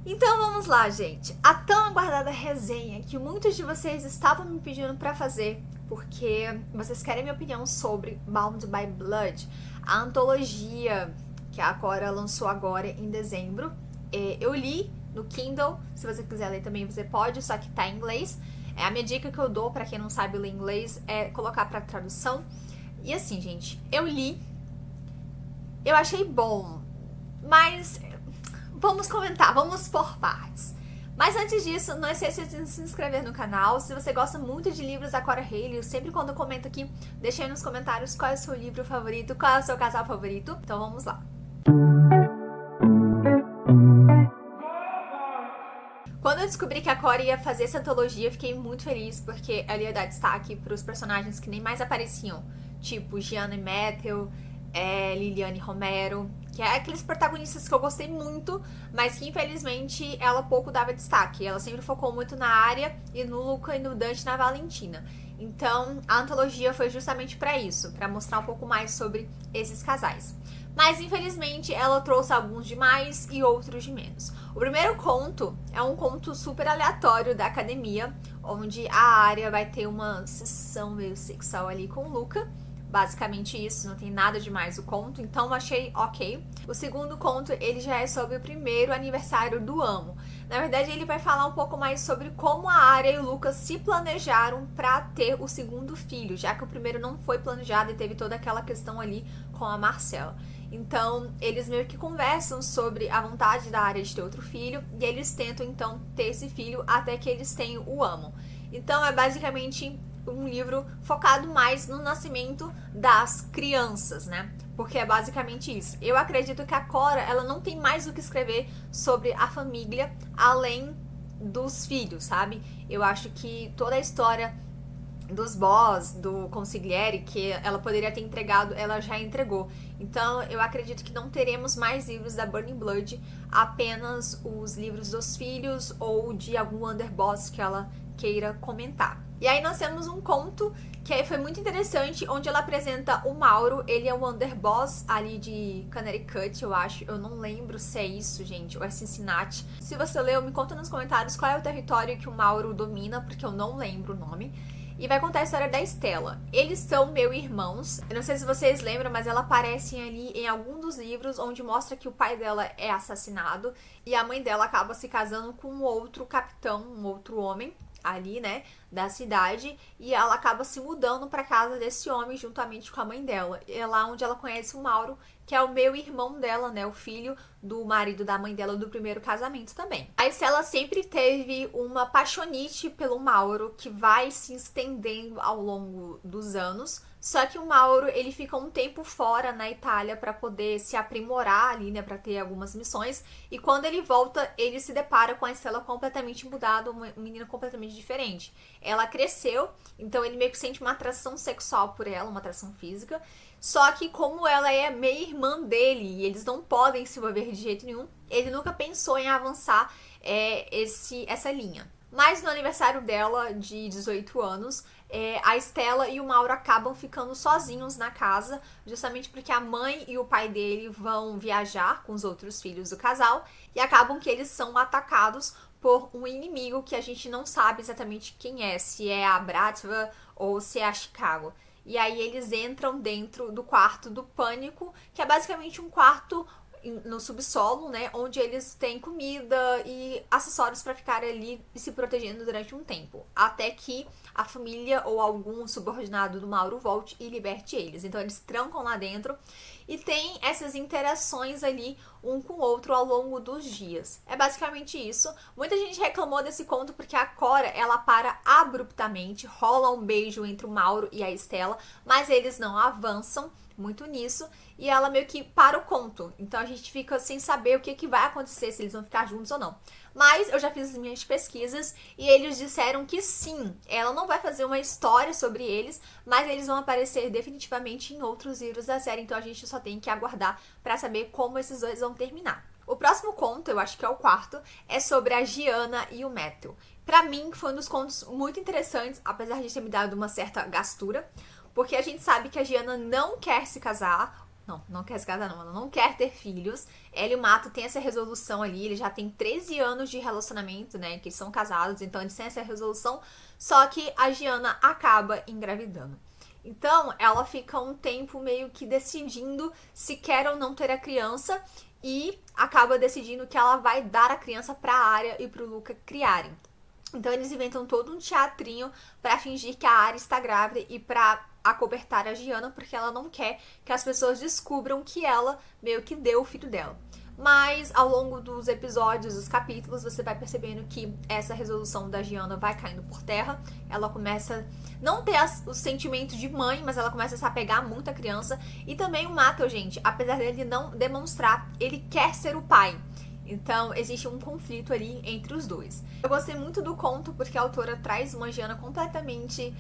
Então vamos lá, gente. A tão aguardada resenha que muitos de vocês estavam me pedindo pra fazer, porque vocês querem minha opinião sobre Bound by Blood, a antologia que a Cora lançou agora em dezembro. Eu li no Kindle, se você quiser ler também você pode, só que tá em inglês. A minha dica que eu dou pra quem não sabe ler inglês é colocar pra tradução. E assim, gente, eu li, eu achei bom, mas vamos comentar, vamos por partes. Mas antes disso, não esqueça de se inscrever no canal. Se você gosta muito de livros da Cora Haley, sempre quando eu comento aqui, deixa aí nos comentários qual é o seu livro favorito, qual é o seu casal favorito. Então vamos lá. Quando eu descobri que a Cora ia fazer essa antologia, eu fiquei muito feliz, porque ela ia dar destaque para os personagens que nem mais apareciam, tipo Gianna e Matthew, Liliane Romero, que é aqueles protagonistas que eu gostei muito, mas que infelizmente ela pouco dava destaque. Ela sempre focou muito na Arya e no Luca e no Dante e na Valentina. Então a antologia foi justamente para isso, para mostrar um pouco mais sobre esses casais. Mas infelizmente ela trouxe alguns de mais e outros de menos. O primeiro conto é um conto super aleatório da academia, onde a Arya vai ter uma sessão meio sexual ali com o Luca. Basicamente isso, não tem nada demais o conto, então achei ok. O segundo conto, ele já é sobre o primeiro aniversário do Amo. Na verdade, ele vai falar um pouco mais sobre como a Arya e o Lucas se planejaram para ter o segundo filho, já que o primeiro não foi planejado e teve toda aquela questão ali com a Marcella. Então, eles meio que conversam sobre a vontade da Arya de ter outro filho, e eles tentam, então, ter esse filho até que eles tenham o Amo. Então, é basicamente um livro focado mais no nascimento das crianças, né? Porque é basicamente isso. Eu acredito que a Cora, ela não tem mais o que escrever sobre a família, além dos filhos, sabe? Eu acho que toda a história dos boss, do consigliere, que ela poderia ter entregado, ela já entregou. Então, eu acredito que não teremos mais livros da Burning Blood, apenas os livros dos filhos ou de algum underboss que ela queira comentar. E aí nós temos um conto que foi muito interessante, onde ela apresenta o Mauro. Ele é o underboss ali de Connecticut, eu acho. Eu não lembro se é isso, gente, ou é Cincinnati. Se você leu, me conta nos comentários qual é o território que o Mauro domina, porque eu não lembro o nome. E vai contar a história da Stella. Eles são meio irmãos. Eu não sei se vocês lembram, mas ela aparece ali em algum dos livros onde mostra que o pai dela é assassinado e a mãe dela acaba se casando com um outro capitão, um outro homem ali, né, da cidade, e ela acaba se mudando para casa desse homem juntamente com a mãe dela. É lá onde ela conhece o Mauro, que é o meio irmão dela, né, o filho do marido da mãe dela do primeiro casamento também. A Stella sempre teve uma paixonite pelo Mauro, que vai se estendendo ao longo dos anos. Só que o Mauro, ele fica um tempo fora na Itália para poder se aprimorar ali, né, para ter algumas missões. E quando ele volta, ele se depara com a Stella completamente mudada, uma menina completamente diferente. Ela cresceu, então ele meio que sente uma atração sexual por ela, uma atração física. Só que como ela é meio irmã dele e eles não podem se envolver de jeito nenhum, ele nunca pensou em avançar essa linha. Mas no aniversário dela, de 18 anos, a Stella e o Mauro acabam ficando sozinhos na casa, justamente porque a mãe e o pai dele vão viajar com os outros filhos do casal, e acabam que eles são atacados por um inimigo que a gente não sabe exatamente quem é, se é a Bratva ou se é a Chicago. E aí eles entram dentro do quarto do pânico, que é basicamente um quarto no subsolo, né, onde eles têm comida e acessórios para ficar ali e se protegendo durante um tempo, até que a família ou algum subordinado do Mauro volte e liberte eles. Então eles trancam lá dentro e tem essas interações ali um com o outro ao longo dos dias. É basicamente isso. Muita gente reclamou desse conto porque a Cora, ela para abruptamente, rola um beijo entre o Mauro e a Stella, mas eles não avançam muito nisso e ela meio que para o conto. Então a gente fica sem saber o que vai acontecer, se eles vão ficar juntos ou não. Mas eu já fiz as minhas pesquisas e eles disseram que sim, ela não vai fazer uma história sobre eles, mas eles vão aparecer definitivamente em outros livros da série, então a gente só tem que aguardar para saber como esses dois vão terminar. O próximo conto, eu acho que é o quarto, é sobre a Gianna e o Matthew. Pra mim, foi um dos contos muito interessantes, apesar de ter me dado uma certa gastura, porque a gente sabe que a Gianna não quer se casar, Não quer se casar, não. Ela não quer ter filhos. Ela e o Mato têm essa resolução ali. Eles já têm 13 anos de relacionamento, né? Que são casados, então eles têm essa resolução. Só que a Gianna acaba engravidando. Então, ela fica um tempo meio que decidindo se quer ou não ter a criança. E acaba decidindo que ela vai dar a criança pra Arya e pro Luca criarem. Então eles inventam todo um teatrinho pra fingir que a Arya está grávida e pra acobertar a Gianna, porque ela não quer que as pessoas descubram que ela meio que deu o filho dela. Mas ao longo dos episódios, dos capítulos, você vai percebendo que essa resolução da Gianna vai caindo por terra. Ela começa a não ter os sentimentos de mãe, mas ela começa a se apegar muito à criança. E também o Matthew, gente, apesar dele não demonstrar, ele quer ser o pai. Então, existe um conflito ali entre os dois. Eu gostei muito do conto porque a autora traz uma Gianna completamente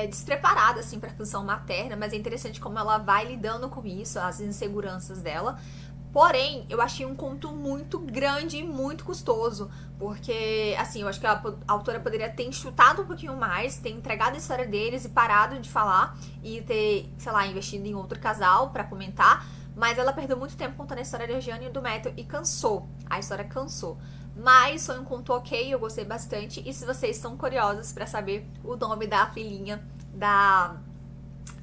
despreparada, assim, pra função materna, mas é interessante como ela vai lidando com isso, as inseguranças dela. Porém, eu achei um conto muito grande e muito custoso, porque, assim, eu acho que a autora poderia ter enxutado um pouquinho mais, ter entregado a história deles e parado de falar, e ter, sei lá, investido em outro casal pra comentar, mas ela perdeu muito tempo contando a história da Gianna e do Matthew e cansou, a história cansou. Mas foi um conto ok, eu gostei bastante, e se vocês estão curiosos pra saber o nome da filhinha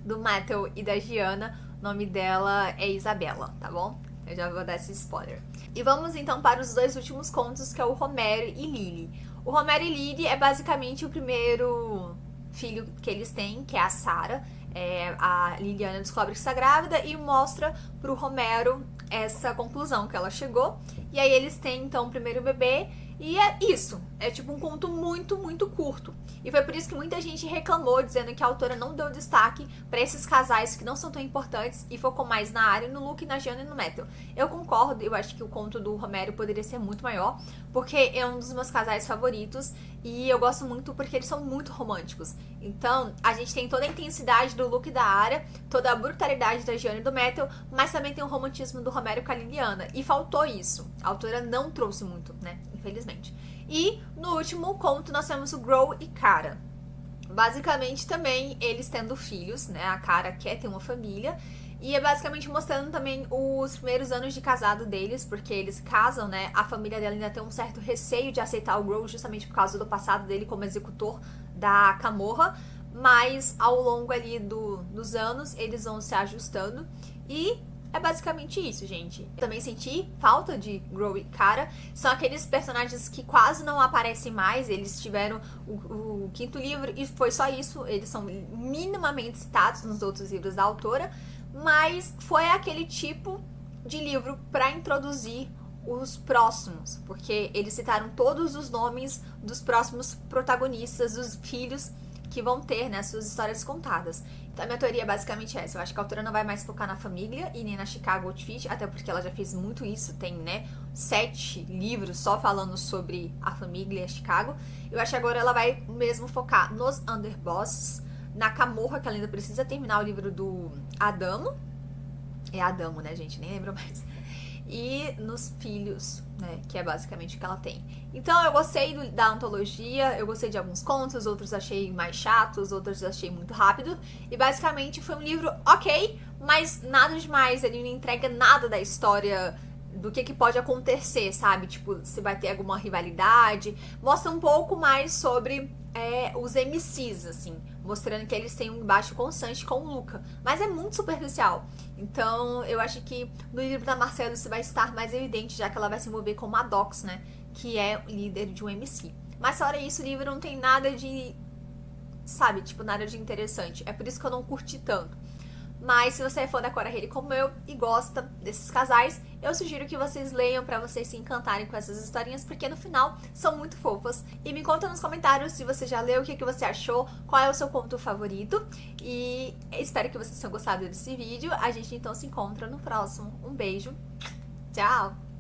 do Matthew e da Gianna, o nome dela é Isabela, tá bom? Eu já vou dar esse spoiler. E vamos então para os dois últimos contos, que é o Romero e Lily. O Romero e Lily é basicamente o primeiro filho que eles têm, que é a Sarah. A Liliana descobre que está grávida e mostra pro Romero essa conclusão que ela chegou. E aí eles têm então o primeiro bebê. E é isso. É tipo um conto muito, muito curto. E foi por isso que muita gente reclamou, dizendo que a autora não deu destaque para esses casais que não são tão importantes e focou mais na Arya, no Luke, na Gianna e no Matthew. Eu concordo, eu acho que o conto do Romero poderia ser muito maior, porque é um dos meus casais favoritos e eu gosto muito porque eles são muito românticos. Então, a gente tem toda a intensidade do Luke e da Arya, toda a brutalidade da Gianna e do Matthew, mas também tem o romantismo do Romero com a Liliana. E faltou isso. A autora não trouxe muito, né? Infelizmente. E no último conto nós temos o Grow e Cara. Basicamente também eles tendo filhos, né? A Cara quer ter uma família. E é basicamente mostrando também os primeiros anos de casado deles, porque eles casam, né? A família dela ainda tem um certo receio de aceitar o Grow, justamente por causa do passado dele como executor da Camorra. Mas ao longo ali dos anos, eles vão se ajustando. E é basicamente isso, gente. Eu também senti falta de Grow e Cara. São aqueles personagens que quase não aparecem mais. Eles tiveram o quinto livro e foi só isso. Eles são minimamente citados nos outros livros da autora. Mas foi aquele tipo de livro para introduzir os próximos. Porque eles citaram todos os nomes dos próximos protagonistas, dos filhos que vão ter, né, suas histórias contadas. Então a minha teoria é basicamente essa. Eu acho que a autora não vai mais focar na família e nem na Chicago Outfit, até porque ela já fez muito isso. Tem, né, 7 livros só falando sobre a família e a Chicago. Eu acho que agora ela vai mesmo focar nos underbosses, na Camorra, que ela ainda precisa terminar o livro do Adamo. É Adamo, né, gente? Nem lembro mais. E nos filhos, né, que é basicamente o que ela tem. Então eu gostei da antologia, eu gostei de alguns contos, outros achei mais chatos, outros achei muito rápido. E basicamente foi um livro ok, mas nada demais, ele não entrega nada da história, do que pode acontecer, sabe? Tipo, se vai ter alguma rivalidade. Mostra um pouco mais sobre os MCs, assim, mostrando que eles têm um embate constante com o Luca. Mas é muito superficial. Então, eu acho que no livro da Marcela isso vai estar mais evidente, já que ela vai se envolver com Maddox, né? Que é líder de um MC. Mas fora isso, o livro não tem nada de, sabe, tipo, nada de interessante. É por isso que eu não curti tanto. Mas se você é fã da Cora Haley como eu e gosta desses casais, eu sugiro que vocês leiam pra vocês se encantarem com essas historinhas, porque no final são muito fofas. E me conta nos comentários se você já leu, o que você achou, qual é o seu conto favorito. E espero que vocês tenham gostado desse vídeo. A gente então se encontra no próximo. Um beijo, tchau!